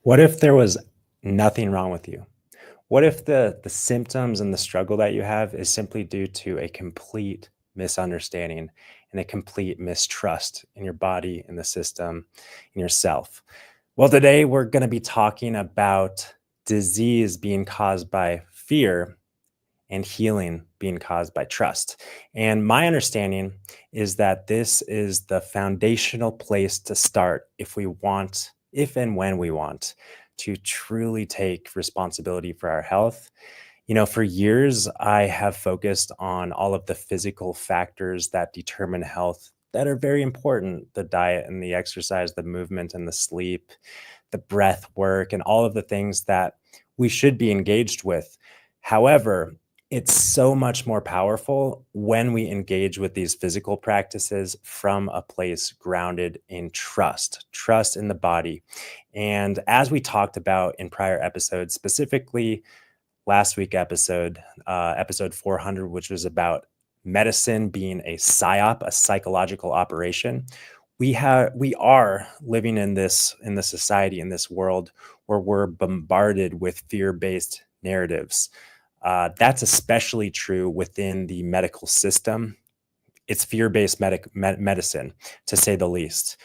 What if there was nothing wrong with you? What if the symptoms and the struggle that you have is simply due to a complete misunderstanding and a complete mistrust in your body, in the system, in yourself? Well, today we're going to be talking about disease being caused by fear and healing being caused by trust. And my understanding is that this is the foundational place to start if and when we want to truly take responsibility for our health. For years, I have focused on all of the physical factors that determine health that are very important: the diet and the exercise, the movement and the sleep, the breath work, and all of the things that we should be engaged with. However, it's so much more powerful when we engage with these physical practices from a place grounded in trust in the body. And as we talked about in prior episodes, specifically last week episode 400, which was about medicine being a psyop, a psychological operation. We are living in this society, in this world where we're bombarded with fear-based narratives. That's especially true within the medical system. It's fear-based medicine, to say the least.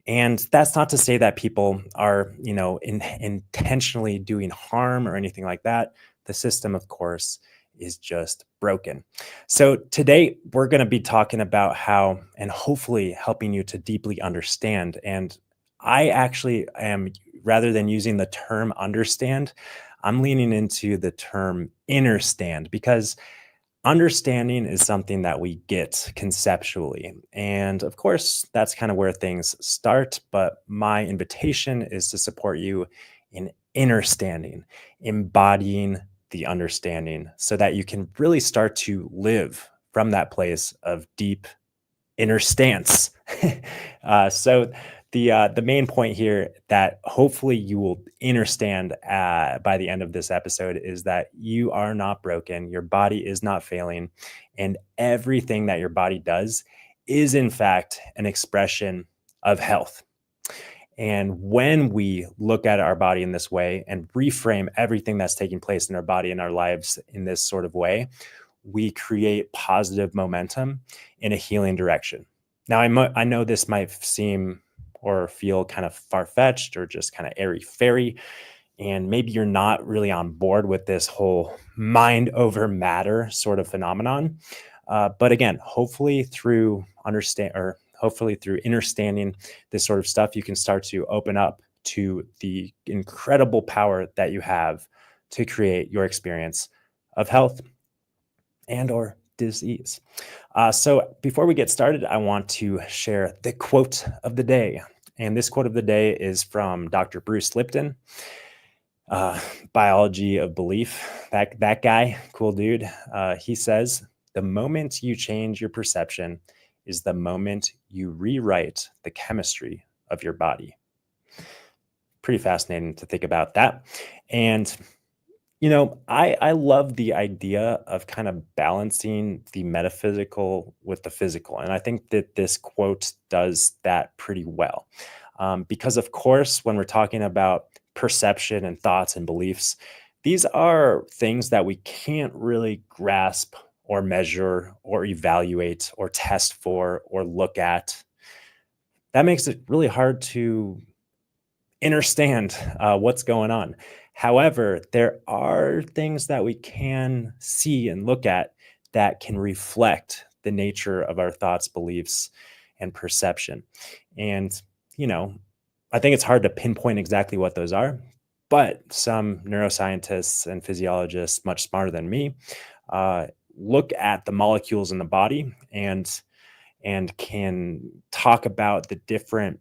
And that's not to say that people are, intentionally doing harm or anything like that. The system, of course, is just broken. So today we're going to be talking about how, and hopefully helping you to deeply understand. And I actually am, rather than using the term understand, I'm leaning into the term understand, because understanding is something that we get conceptually. And of course, that's kind of where things start. But my invitation is to support you in understanding, embodying the understanding, so that you can really start to live from that place of deep inner stance. So the main point here that hopefully you will understand by the end of this episode is that you are not broken, your body is not failing, and everything that your body does is in fact an expression of health. And when we look at our body in this way and reframe everything that's taking place in our body and our lives in this sort of way, we create positive momentum in a healing direction. Now, I know this might seem or feel kind of far-fetched or just kind of airy-fairy, and maybe you're not really on board with this whole mind over matter sort of phenomenon. But again, hopefully through understanding this sort of stuff, you can start to open up to the incredible power that you have to create your experience of health and or disease. So before we get started, I want to share the quote of the day. And this quote of the day is from Dr. Bruce Lipton, Biology of Belief. That guy, cool dude. He says, "The moment you change your perception is the moment you rewrite the chemistry of your body." Pretty fascinating to think about that. And I love the idea of kind of balancing the metaphysical with the physical. And I think that this quote does that pretty well. Because, of course, when we're talking about perception and thoughts and beliefs, these are things that we can't really grasp or measure or evaluate or test for or look at. That makes it really hard to understand what's going on. However, there are things that we can see and look at that can reflect the nature of our thoughts, beliefs, and perception. And, I think it's hard to pinpoint exactly what those are, but some neuroscientists and physiologists, much smarter than me, look at the molecules in the body and can talk about the different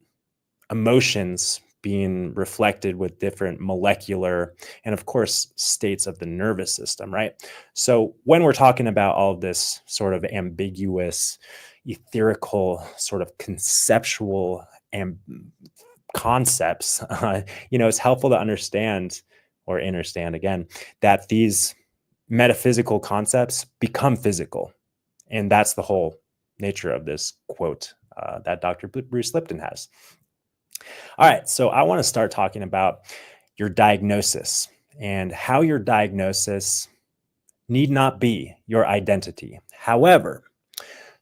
emotions being reflected with different molecular and, of course, states of the nervous system, right? So when we're talking about all of this sort of ambiguous, etherical, sort of conceptual and concepts, it's helpful to understand or understand again that these metaphysical concepts become physical. And that's the whole nature of this quote that Dr. Bruce Lipton has. All right, so I want to start talking about, your diagnosis, and how your diagnosis need not be your identity. However,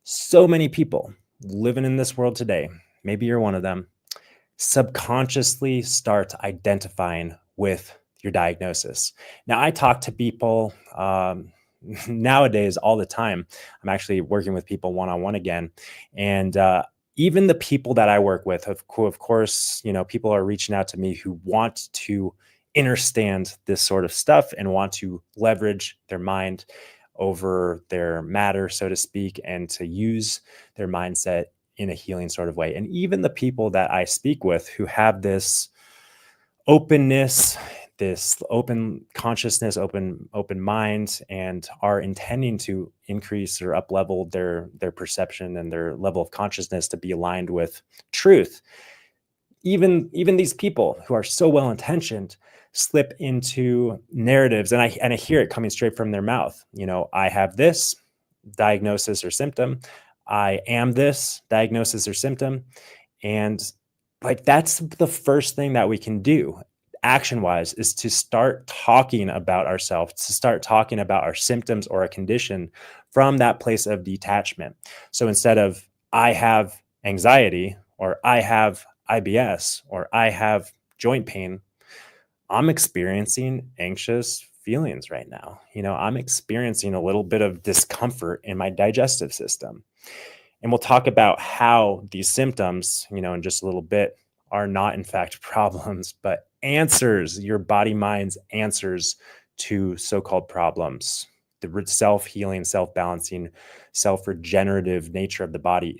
so many people living in this world today, maybe you're one of them, subconsciously start identifying with your diagnosis. Now, I talk to people nowadays all the time. I'm actually working with people one on one again. And even the people that I work with, of course, people are reaching out to me who want to understand this sort of stuff and want to leverage their mind over their matter, so to speak, and to use their mindset in a healing sort of way. And even the people that I speak with who have this openness, this open consciousness, open mind, and are intending to increase or up level their perception and their level of consciousness to be aligned with truth. Even these people who are so well intentioned slip into narratives, and I hear it coming straight from their mouth. I have this diagnosis or symptom. I am this diagnosis or symptom. And like that's the first thing that we can do action wise is to start talking about ourselves, to start talking about our symptoms or a condition from that place of detachment. So instead of I have anxiety or I have IBS or I have joint pain, I'm experiencing anxious feelings right now. I'm experiencing a little bit of discomfort in my digestive system. And we'll talk about how these symptoms, in just a little bit, are not in fact problems, but answers, your body mind's answers to so-called problems. The self-healing, self-balancing, self-regenerative nature of the body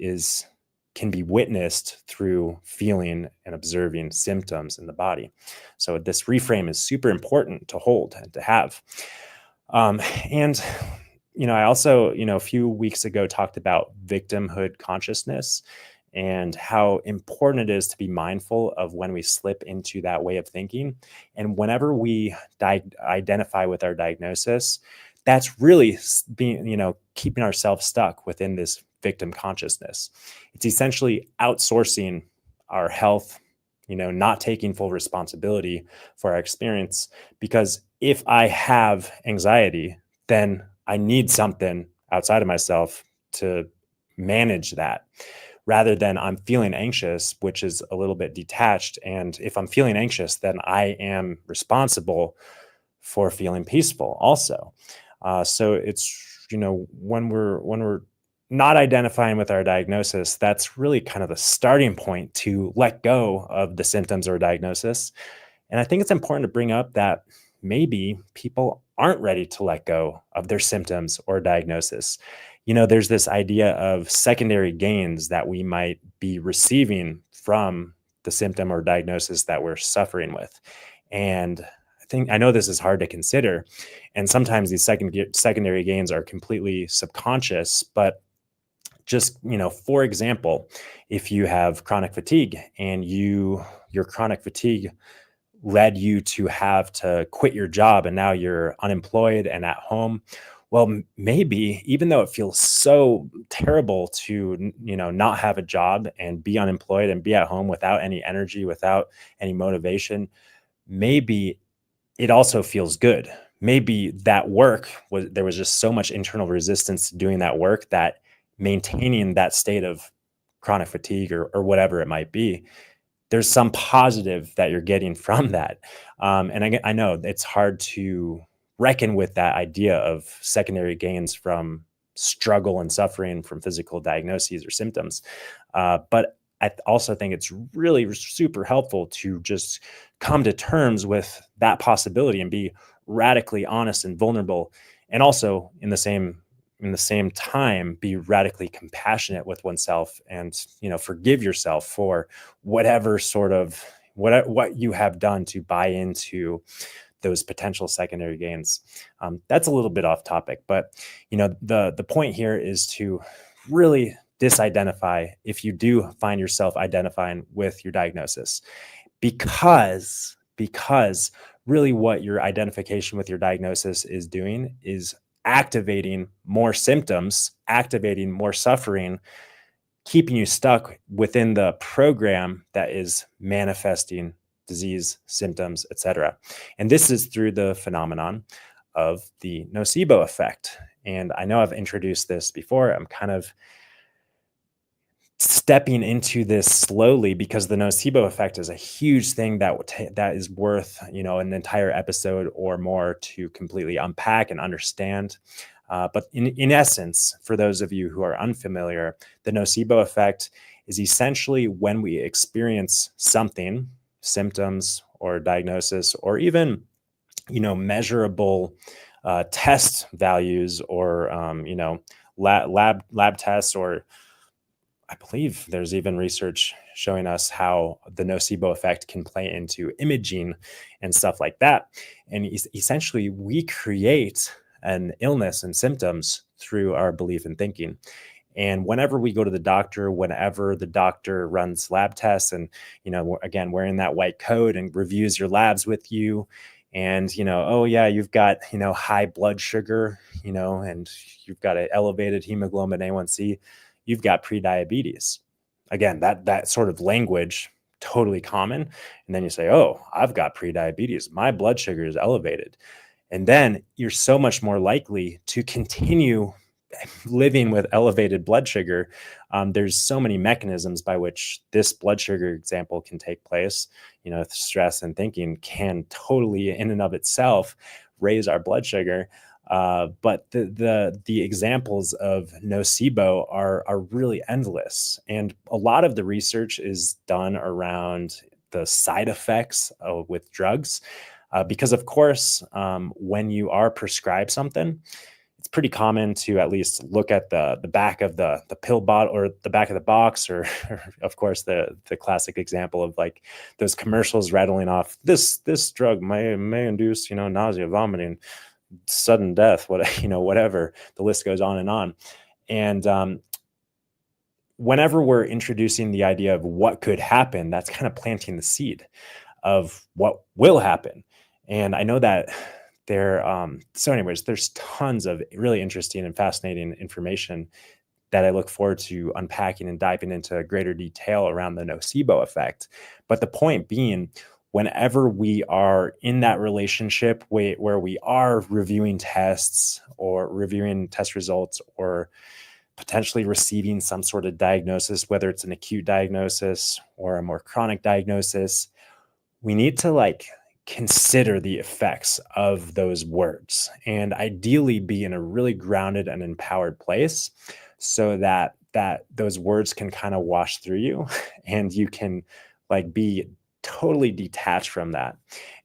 can be witnessed through feeling and observing symptoms in the body. So this reframe is super important to hold and to have. And I also, a few weeks ago talked about victimhood consciousness and how important it is to be mindful of when we slip into that way of thinking. And whenever we identify with our diagnosis, that's really being, keeping ourselves stuck within this victim consciousness. It's essentially outsourcing our health, not taking full responsibility for our experience. Because if I have anxiety, then I need something outside of myself to manage that rather than I'm feeling anxious, which is a little bit detached. And if I'm feeling anxious, then I am responsible for feeling peaceful also. So it's, when we're not identifying with our diagnosis, that's really kind of the starting point to let go of the symptoms or diagnosis. And I think it's important to bring up that maybe people aren't ready to let go of their symptoms or diagnosis. There's this idea of secondary gains that we might be receiving from the symptom or diagnosis that we're suffering with. And I know this is hard to consider. And sometimes these secondary gains are completely subconscious, but just, for example, if you have chronic fatigue and your chronic fatigue led you to have to quit your job and now you're unemployed and at home. Well, maybe even though it feels so terrible to, not have a job and be unemployed and be at home without any energy, without any motivation, maybe it also feels good. Maybe that work there was just so much internal resistance to doing that work that maintaining that state of chronic fatigue or whatever it might be, there's some positive that you're getting from that. And I know it's hard to reckon with that idea of secondary gains from struggle and suffering from physical diagnoses or symptoms. But I also think it's really super helpful to just come to terms with that possibility and be radically honest and vulnerable. And also in the same time, be radically compassionate with oneself and, forgive yourself for whatever sort of what you have done to buy into those potential secondary gains. That's a little bit off topic, but the point here is to really disidentify if you do find yourself identifying with your diagnosis, because really what your identification with your diagnosis is doing is activating more symptoms, activating more suffering, keeping you stuck within the program that is manifesting disease, symptoms, etc. And this is through the phenomenon of the nocebo effect. And I know I've introduced this before. I'm kind of stepping into this slowly because the nocebo effect is a huge thing that is worth, an entire episode or more to completely unpack and understand. But in essence, for those of you who are unfamiliar, the nocebo effect is essentially when we experience something, symptoms or diagnosis, or even measurable test values, or lab tests, or I believe there's even research showing us how the nocebo effect can play into imaging and stuff like that. And essentially, we create an illness and symptoms through our belief and thinking. And whenever we go to the doctor, whenever the doctor runs lab tests and, again, wearing that white coat and reviews your labs with you, and, oh, yeah, you've got, high blood sugar, and you've got an elevated hemoglobin A1C, you've got prediabetes. Again, that sort of language, totally common. And then you say, oh, I've got prediabetes. My blood sugar is elevated. And then you're so much more likely to continue living with elevated blood sugar. There's so many mechanisms by which this blood sugar example can take place. Stress and thinking can totally, in and of itself, raise our blood sugar. But the examples of nocebo are really endless, and a lot of the research is done around the side effects with drugs, because of course, when you are prescribed something, it's pretty common to at least look at the back of the pill bottle or the back of the box, or of course the classic example of like those commercials rattling off this drug may induce nausea, vomiting, sudden death, whatever. The list goes on and on. And whenever we're introducing the idea of what could happen, that's kind of planting the seed of what will happen. And I know that so anyways, there's tons of really interesting and fascinating information that I look forward to unpacking and diving into greater detail around the nocebo effect. But the point being, whenever we are in that relationship where we are reviewing tests or reviewing test results, or potentially receiving some sort of diagnosis, whether it's an acute diagnosis or a more chronic diagnosis, we need to consider the effects of those words, and ideally be in a really grounded and empowered place, so that those words can kind of wash through you and you can be totally detached from that.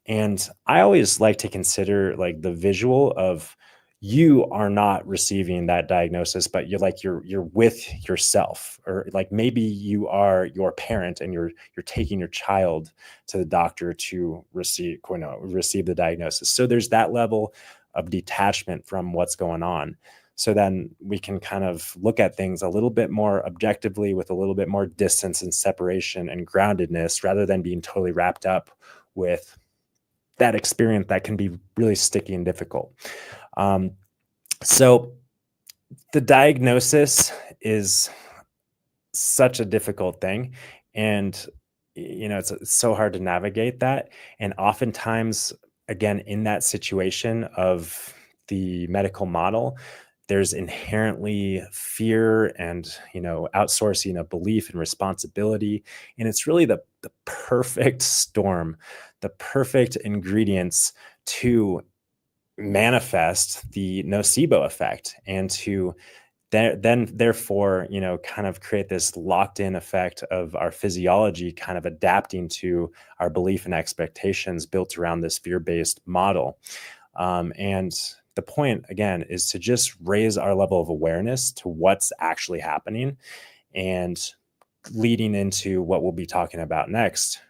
And I always like to consider the visual of, you are not receiving that diagnosis, but you're with yourself, or maybe you are your parent and you're taking your child to the doctor to receive the diagnosis. So there's that level of detachment from what's going on. So then we can kind of look at things a little bit more objectively, with a little bit more distance and separation and groundedness, rather than being totally wrapped up with that experience that can be really sticky and difficult. So the diagnosis is such a difficult thing, and it's so hard to navigate that. And oftentimes, again, in that situation of the medical model, there's inherently fear and outsourcing of belief and responsibility, and it's really the perfect storm, the perfect ingredients to manifest the nocebo effect, and to therefore kind of create this locked in effect of our physiology kind of adapting to our belief and expectations built around this fear-based model. And the point, again, is to just raise our level of awareness to what's actually happening, and leading into what we'll be talking about next,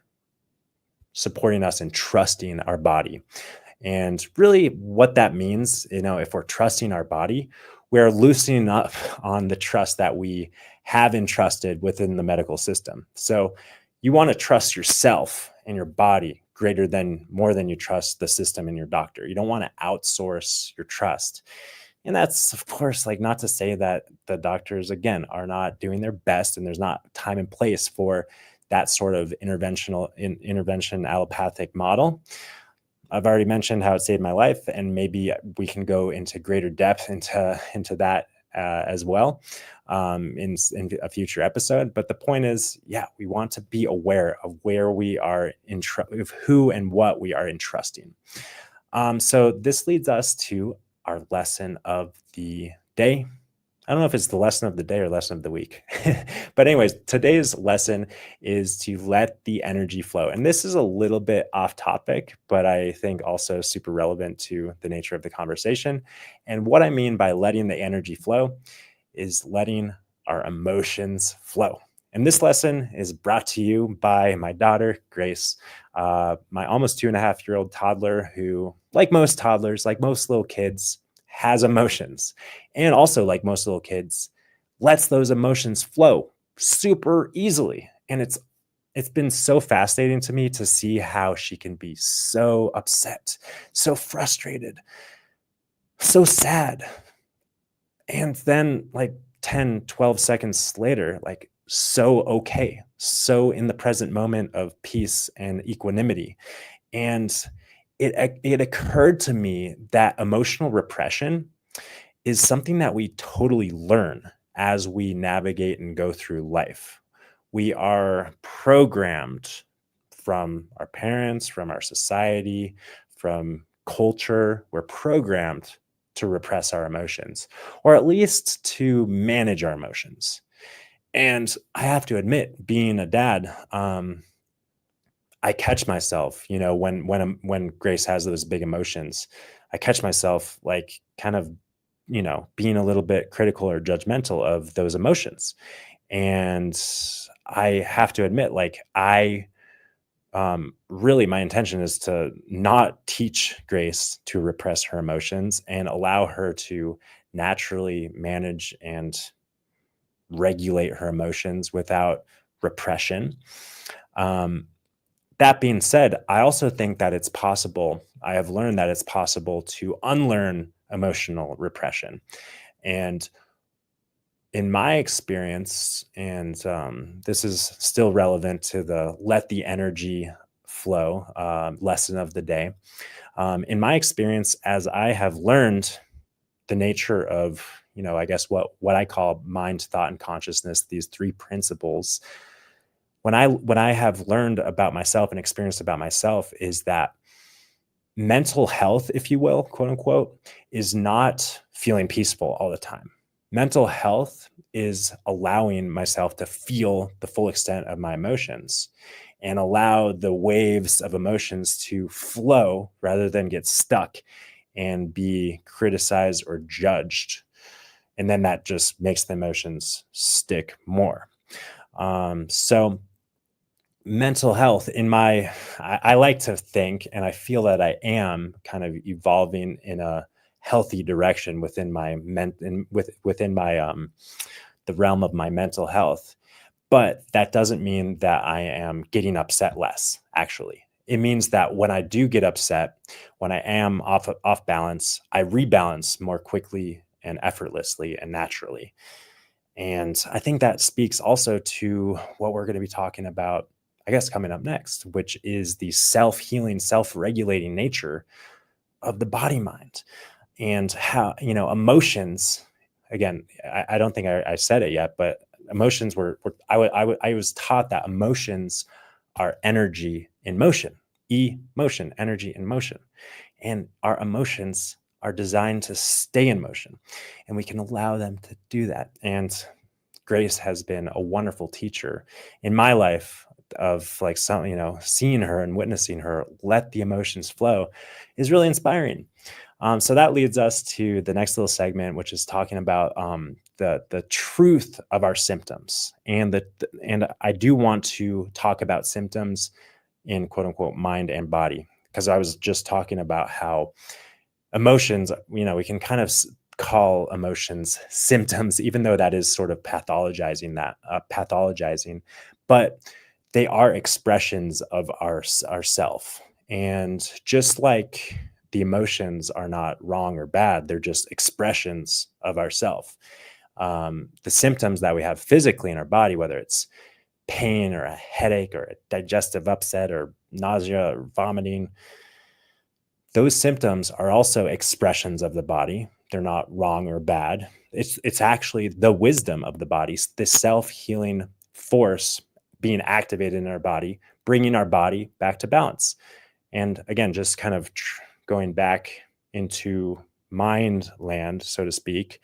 supporting us in trusting our body. And really what that means, if we're trusting our body, we're loosening up on the trust that we have entrusted within the medical system. So you want to trust yourself and your body more than you trust the system and your doctor. You don't want to outsource your trust. And that's, of course, not to say that the doctors, again, are not doing their best, and there's not time and place for that sort of intervention allopathic model. I've already mentioned how it saved my life, and maybe we can go into greater depth into that as well in a future episode. But the point is, yeah, we want to be aware of where we are of who and what we are entrusting. So this leads us to our lesson of the day. I don't know if it's the lesson of the day or lesson of the week. But anyways, today's lesson is to let the energy flow. And this is a little bit off topic, but I think also super relevant to the nature of the conversation. And what I mean by letting the energy flow is letting our emotions flow. And this lesson is brought to you by my daughter, Grace, my almost 2.5-year-old toddler who, like most toddlers, like most little kids, has emotions. And also, like most little kids, lets those emotions flow super easily. And it's been so fascinating to me to see how she can be so upset, so frustrated, so sad. And then like 10, 12 seconds later, like so okay, so in the present moment of peace and equanimity. And it occurred to me that emotional repression is something that we totally learn as we navigate and go through life. We are programmed from our parents, from our society, from culture. We're programmed to repress our emotions, or at least to manage our emotions. And I have to admit, being a dad, I catch myself, when Grace has those big emotions, I catch myself like kind of, being a little bit critical or judgmental of those emotions. And I have to admit, like, really, my intention is to not teach Grace to repress her emotions and allow her to naturally manage and regulate her emotions without repression. That being said, I also think that it's possible. I have learned that it's possible to unlearn emotional repression. And in my experience, and this is still relevant to the let the energy flow lesson of the day. In my experience, as I have learned the nature of, I guess what I call mind, thought, and consciousness, these three principles, when I have learned about myself and experienced about myself, is that mental health, if you will, quote unquote, is not feeling peaceful all the time. Mental health is allowing myself to feel the full extent of my emotions and allow the waves of emotions to flow rather than get stuck and be criticized or judged. And then that just makes the emotions stick more. So mental health I like to think, and I feel that I am kind of evolving in a healthy direction within my the realm of my mental health. But that doesn't mean that I am getting upset less. Actually, it means that when I do get upset, when I am off balance, I rebalance more quickly and effortlessly and naturally. And I think that speaks also to what we're going to be talking about, I guess, coming up next, which is the self-healing, self-regulating nature of the body mind, and how, emotions, again, I don't think I said it yet, but emotions I was taught that emotions are energy in motion, emotion, energy in motion. And our emotions are designed to stay in motion, and we can allow them to do that. And Grace has been a wonderful teacher in my life of like seeing her and witnessing her let the emotions flow is really inspiring. So that leads us to the next little segment, which is talking about the truth of our symptoms, and I do want to talk about symptoms in quote unquote mind and body, because I was just talking about how emotions, we can kind of call emotions symptoms, even though that is sort of pathologizing, but they are expressions of ourself. And just like the emotions are not wrong or bad, they're just expressions of ourself. The symptoms that we have physically in our body, whether it's pain or a headache or a digestive upset or nausea or vomiting, those symptoms are also expressions of the body. They're not wrong or bad. It's actually the wisdom of the body, the self-healing force being activated in our body, bringing our body back to balance. And again, just kind of going back into mind land, so to speak,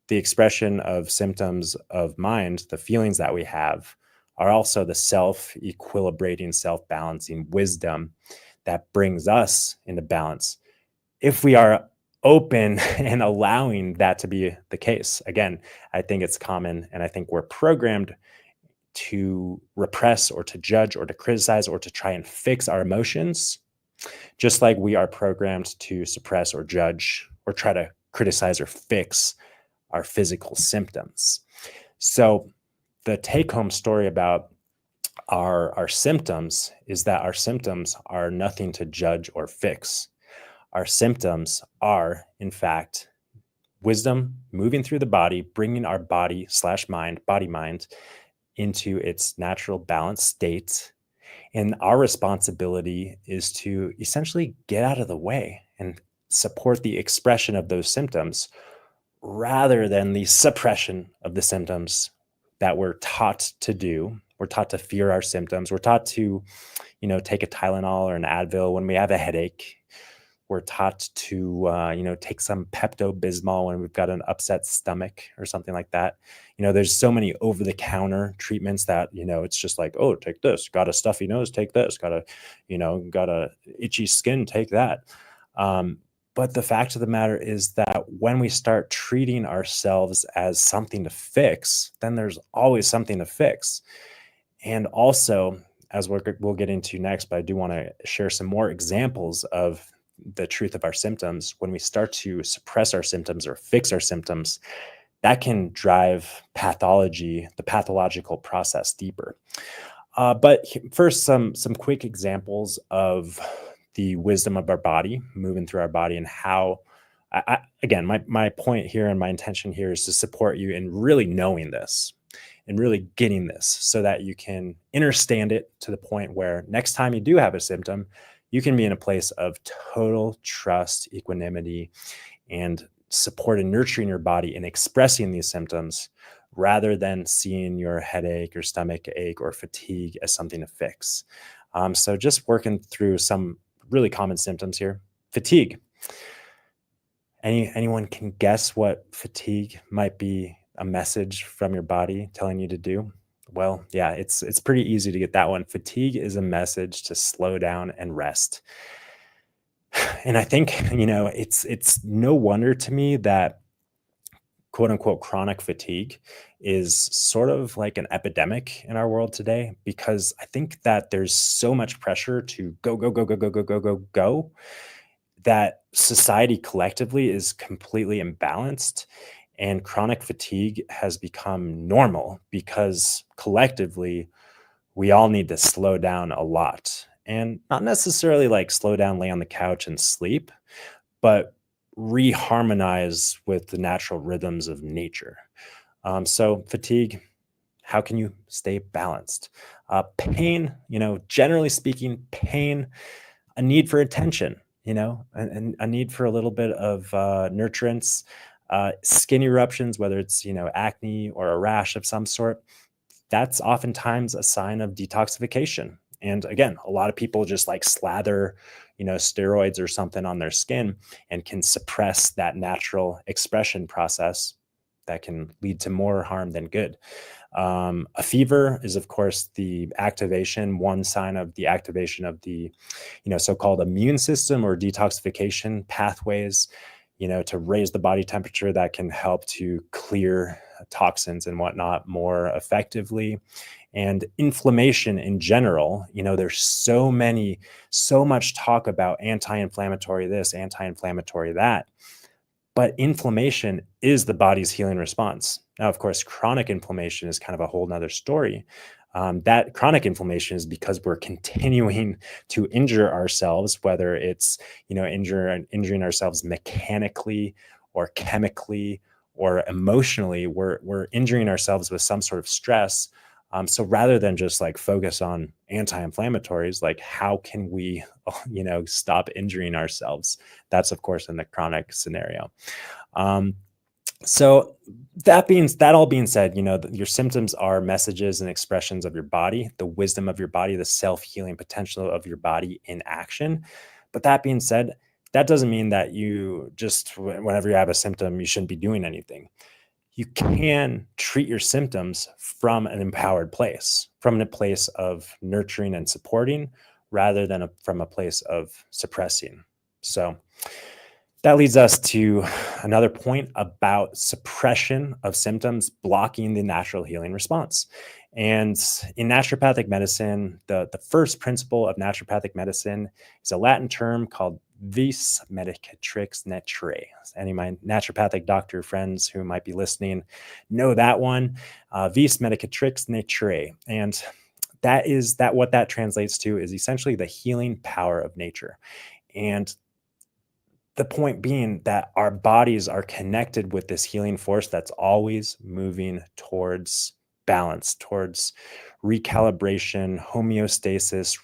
the expression of symptoms of mind, the feelings that we have, are also the self-equilibrating, self-balancing wisdom that brings us into balance if we are open and allowing that to be the case. Again, I think it's common, and I think we're programmed to repress or to judge or to criticize or to try and fix our emotions, just like we are programmed to suppress or judge or try to criticize or fix our physical symptoms. So the take-home story about our symptoms is that our symptoms are nothing to judge or fix. Our symptoms are, in fact, wisdom moving through the body, bringing our body/mind, body-mind, into its natural balanced state. And our responsibility is to essentially get out of the way and support the expression of those symptoms rather than the suppression of the symptoms that we're taught to do. We're taught to fear our symptoms. We're taught to, take a Tylenol or an Advil when we have a headache. We're taught to, take some Pepto-Bismol when we've got an upset stomach or something like that. There's so many over-the-counter treatments that, it's just like, oh, take this. Got a stuffy nose, take this. Got a itchy skin, take that. But the fact of the matter is that when we start treating ourselves as something to fix, then there's always something to fix. And also, as we'll get into next, but I do want to share some more examples of the truth of our symptoms. When we start to suppress our symptoms or fix our symptoms, that can drive pathology, the pathological process, deeper. But first, some quick examples of the wisdom of our body moving through our body and how, again, my point here and my intention here is to support you in really knowing this and really getting this so that you can understand it to the point where next time you do have a symptom, you can be in a place of total trust, equanimity, and support and nurturing your body and expressing these symptoms rather than seeing your headache or stomach ache or fatigue as something to fix. So just working through some really common symptoms here. Fatigue. Anyone can guess what fatigue might be a message from your body telling you to do? Well, yeah, it's pretty easy to get that one. Fatigue is a message to slow down and rest. And I think, it's no wonder to me that quote unquote chronic fatigue is sort of like an epidemic in our world today, because I think that there's so much pressure to go, go, go, go, go, go, go, go, go, that society collectively is completely imbalanced. And chronic fatigue has become normal because collectively we all need to slow down a lot, and not necessarily like slow down, lay on the couch and sleep, but reharmonize with the natural rhythms of nature. So fatigue, how can you stay balanced? Pain, generally speaking, pain, a need for attention, and a need for a little bit of nurturance, skin eruptions, whether it's, acne or a rash of some sort, that's oftentimes a sign of detoxification. And again, a lot of people just like slather, steroids or something on their skin and can suppress that natural expression process that can lead to more harm than good. A fever is, of course, one sign of the activation of the, so-called immune system or detoxification pathways, to raise the body temperature that can help to clear toxins and whatnot more effectively. And inflammation in general, there's so much talk about anti-inflammatory this, anti-inflammatory that. But inflammation is the body's healing response. Now, of course, chronic inflammation is kind of a whole nother story. That chronic inflammation is because we're continuing to injure ourselves, whether it's, injuring ourselves mechanically or chemically or emotionally. We're injuring ourselves with some sort of stress So rather than just like focus on anti-inflammatories, like how can we, stop injuring ourselves? That's of course in the chronic scenario. Um, so that all being said, your symptoms are messages and expressions of your body, the wisdom of your body, the self-healing potential of your body in action. But that being said, that doesn't mean that you just whenever you have a symptom, you shouldn't be doing anything. You can treat your symptoms from an empowered place, from a place of nurturing and supporting rather than from a place of suppressing. So that leads us to another point about suppression of symptoms blocking the natural healing response. And in naturopathic medicine, the first principle of naturopathic medicine is a Latin term called vis medicatrix naturae. Any of my naturopathic doctor friends who might be listening know that one, vis medicatrix naturae. And what that translates to is essentially the healing power of nature. And the point being that our bodies are connected with this healing force that's always moving towards balance, towards recalibration, homeostasis,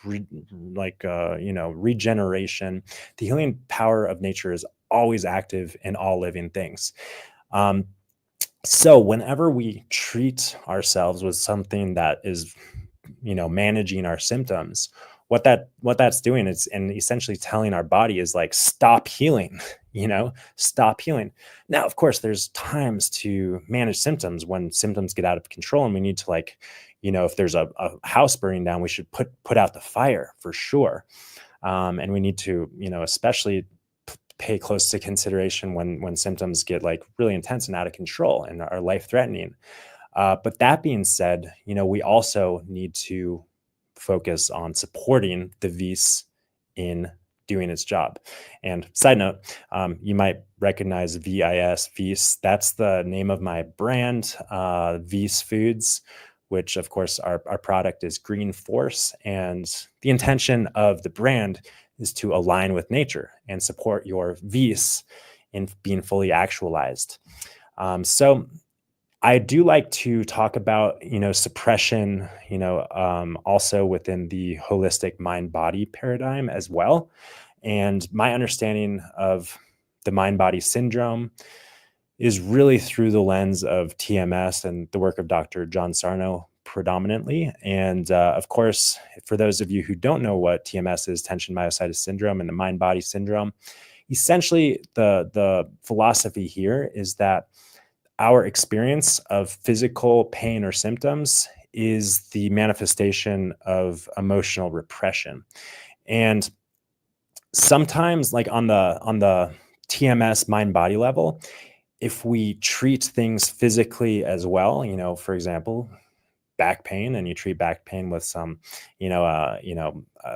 regeneration. The healing power of nature is always active in all living things. So whenever we treat ourselves with something that is, managing our symptoms, what that's doing is and essentially telling our body is like, stop healing, stop healing. Now, of course, there's times to manage symptoms when symptoms get out of control and we need to if there's a house burning down, we should put out the fire for sure. And we need to, especially pay close to consideration when symptoms get like really intense and out of control and are life threatening. But that being said, we also need to focus on supporting the vis in doing its job. And side note, you might recognize vis. That's the name of my brand, Vis Foods, which of course our product is Green Force. And the intention of the brand is to align with nature and support your vis in being fully actualized. So I do like to talk about, suppression, also within the holistic mind-body paradigm as well. And my understanding of the mind-body syndrome is really through the lens of TMS and the work of Dr. John Sarno predominantly. And of course, for those of you who don't know what TMS is, tension myositis syndrome and the mind-body syndrome, essentially the philosophy here is that our experience of physical pain or symptoms is the manifestation of emotional repression. And sometimes like on the TMS mind body level, if we treat things physically as well, for example, back pain, and you treat back pain with some, a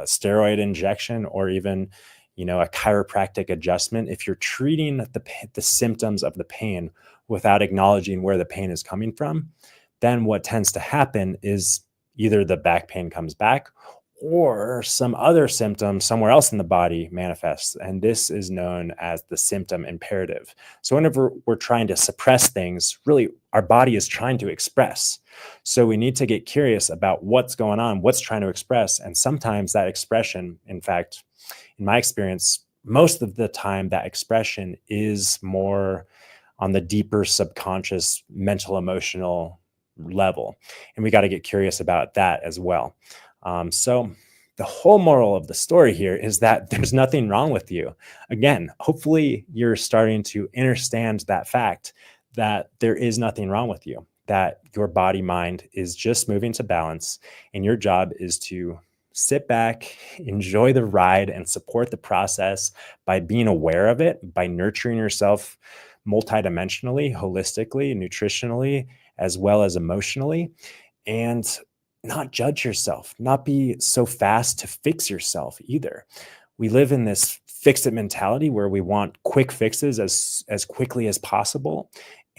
steroid injection or even, a chiropractic adjustment, if you're treating the symptoms of the pain without acknowledging where the pain is coming from, then what tends to happen is either the back pain comes back or some other symptom somewhere else in the body manifests. And this is known as the symptom imperative. So whenever we're trying to suppress things, really our body is trying to express. So we need to get curious about what's going on, what's trying to express. And sometimes that expression, in fact, in my experience, most of the time that expression is more on the deeper subconscious mental emotional level. And we got to get curious about that as well. So the whole moral of the story here is that there's nothing wrong with you. Again, hopefully you're starting to understand that fact that there is nothing wrong with you, that your body mind is just moving to balance, and your job is to sit back, enjoy the ride, and support the process by being aware of it, by nurturing yourself multidimensionally, holistically, nutritionally, as well as emotionally, and not judge yourself, not be so fast to fix yourself either. We live in this fix-it mentality where we want quick fixes as quickly as possible.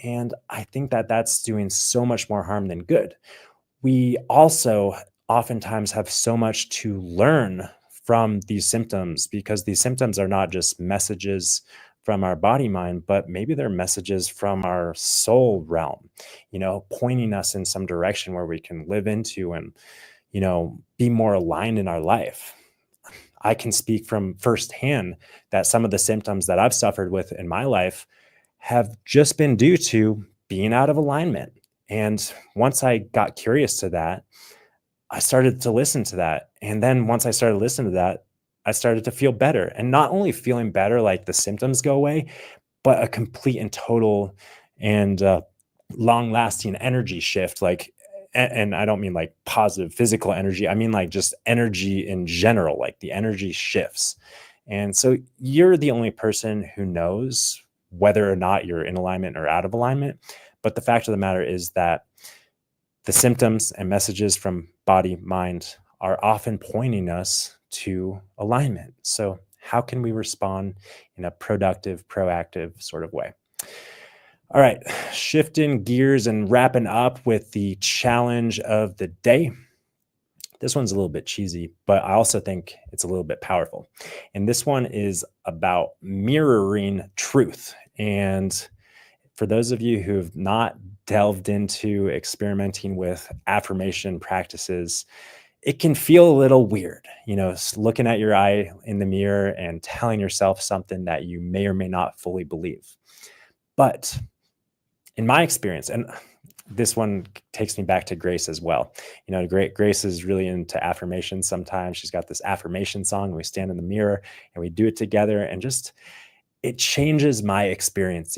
And I think that that's doing so much more harm than good. We also oftentimes have so much to learn from these symptoms, because these symptoms are not just messages from our body mind, but maybe they're messages from our soul realm, pointing us in some direction where we can live into and, be more aligned in our life. I can speak from firsthand that some of the symptoms that I've suffered with in my life have just been due to being out of alignment. And once I got curious to that, I started to listen to that. And then once I started listening to that, I started to feel better. And not only feeling better, like the symptoms go away, but a complete and total and long lasting energy shift. And I don't mean like positive physical energy. I mean like just energy in general, like the energy shifts. And so you're the only person who knows whether or not you're in alignment or out of alignment. But the fact of the matter is that the symptoms and messages from body, mind are often pointing us to alignment. So, how can we respond in a productive, proactive sort of way? All right, shifting gears and wrapping up with the challenge of the day. This one's a little bit cheesy, but I also think it's a little bit powerful. And this one is about mirroring truth. And for those of you who have not delved into experimenting with affirmation practices, it can feel a little weird, looking at your eye in the mirror and telling yourself something that you may or may not fully believe. But in my experience, and this one takes me back to Grace as well. Grace is really into affirmations sometimes. She's got this affirmation song, and we stand in the mirror and we do it together, and just it changes my experience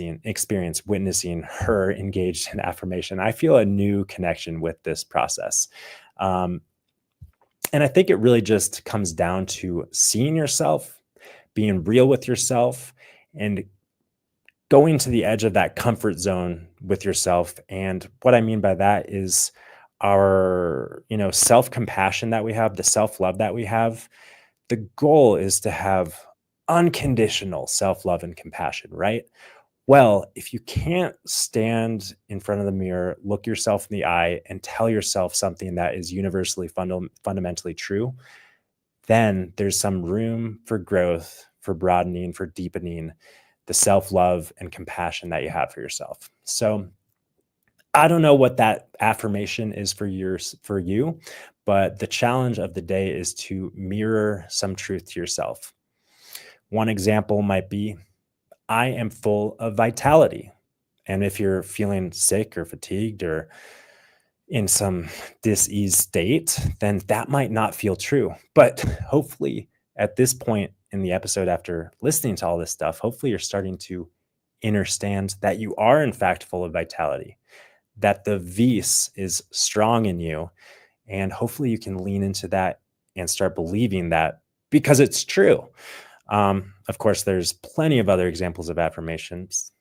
witnessing her engaged in affirmation. I feel a new connection with this process. And I think it really just comes down to seeing yourself, being real with yourself, and going to the edge of that comfort zone with yourself. And what I mean by that is our, self-compassion that we have, the self-love that we have. The goal is to have unconditional self-love and compassion, right? Well, if you can't stand in front of the mirror, look yourself in the eye, and tell yourself something that is universally fundamentally true, then there's some room for growth, for broadening, for deepening the self-love and compassion that you have for yourself. So I don't know what that affirmation is for you, but the challenge of the day is to mirror some truth to yourself. One example might be, I am full of vitality. And if you're feeling sick or fatigued or in some dis-ease state, then that might not feel true. But hopefully at this point in the episode, after listening to all this stuff, hopefully you're starting to understand that you are in fact full of vitality, that the vis is strong in you. And hopefully you can lean into that and start believing that because it's true. Of course, there's plenty of other examples of affirmations.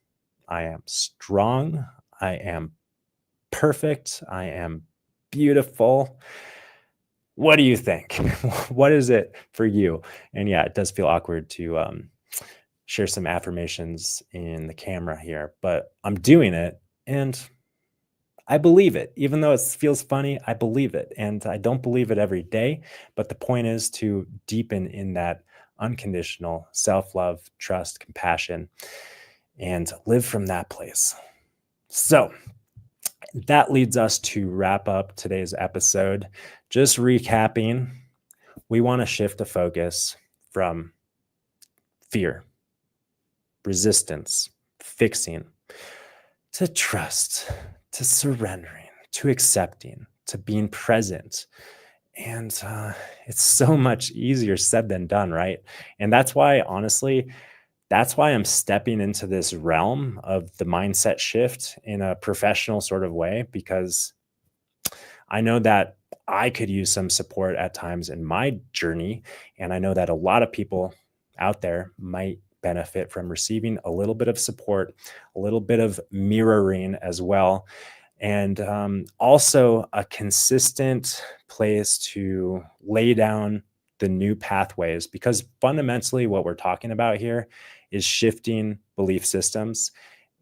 I am strong. I am perfect. I am beautiful. What do you think? What is it for you? And yeah, it does feel awkward to share some affirmations in the camera here, but I'm doing it and I believe it. Even though it feels funny, I believe it. And I don't believe it every day, but the point is to deepen in that unconditional self-love, trust, compassion, and live from that place. So that leads us to wrap up today's episode. Just recapping, we want to shift the focus from fear, resistance, fixing, to trust, to surrendering, to accepting, to being present. And it's so much easier said than done, right? And that's why, honestly, that's why I'm stepping into this realm of the mindset shift in a professional sort of way, because I know that I could use some support at times in my journey. And I know that a lot of people out there might benefit from receiving a little bit of support, a little bit of mirroring as well. And also a consistent place to lay down the new pathways, because fundamentally what we're talking about here is shifting belief systems.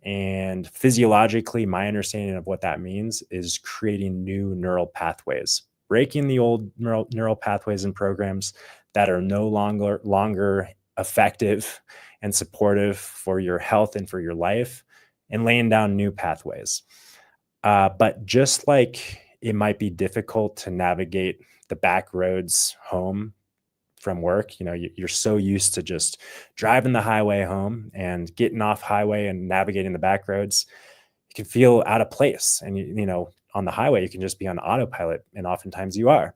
And physiologically, my understanding of what that means is creating new neural pathways, breaking the old neural pathways and programs that are no longer effective and supportive for your health and for your life, and laying down new pathways. But just like it might be difficult to navigate the back roads home from work, you're so used to just driving the highway home and getting off highway and navigating the back roads. You can feel out of place. And, on the highway, you can just be on autopilot. And oftentimes you are.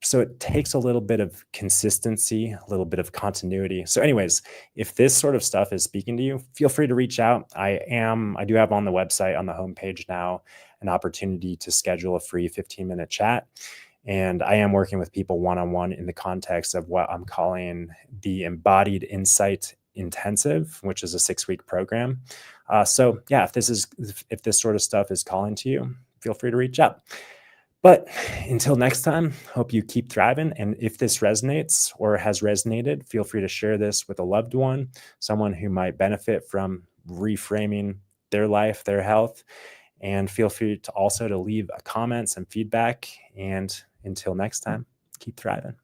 So it takes a little bit of consistency, a little bit of continuity. So anyways, if this sort of stuff is speaking to you, feel free to reach out. I do have on the website on the homepage now an opportunity to schedule a free 15-minute chat. And I am working with people one-on-one in the context of what I'm calling the Embodied Insight Intensive, which is a 6-week program. So yeah, if this sort of stuff is calling to you, feel free to reach out. But until next time, hope you keep thriving. And if this resonates or has resonated, feel free to share this with a loved one, someone who might benefit from reframing their life, their health. And feel free to also to leave a comment, some feedback. And until next time, keep thriving.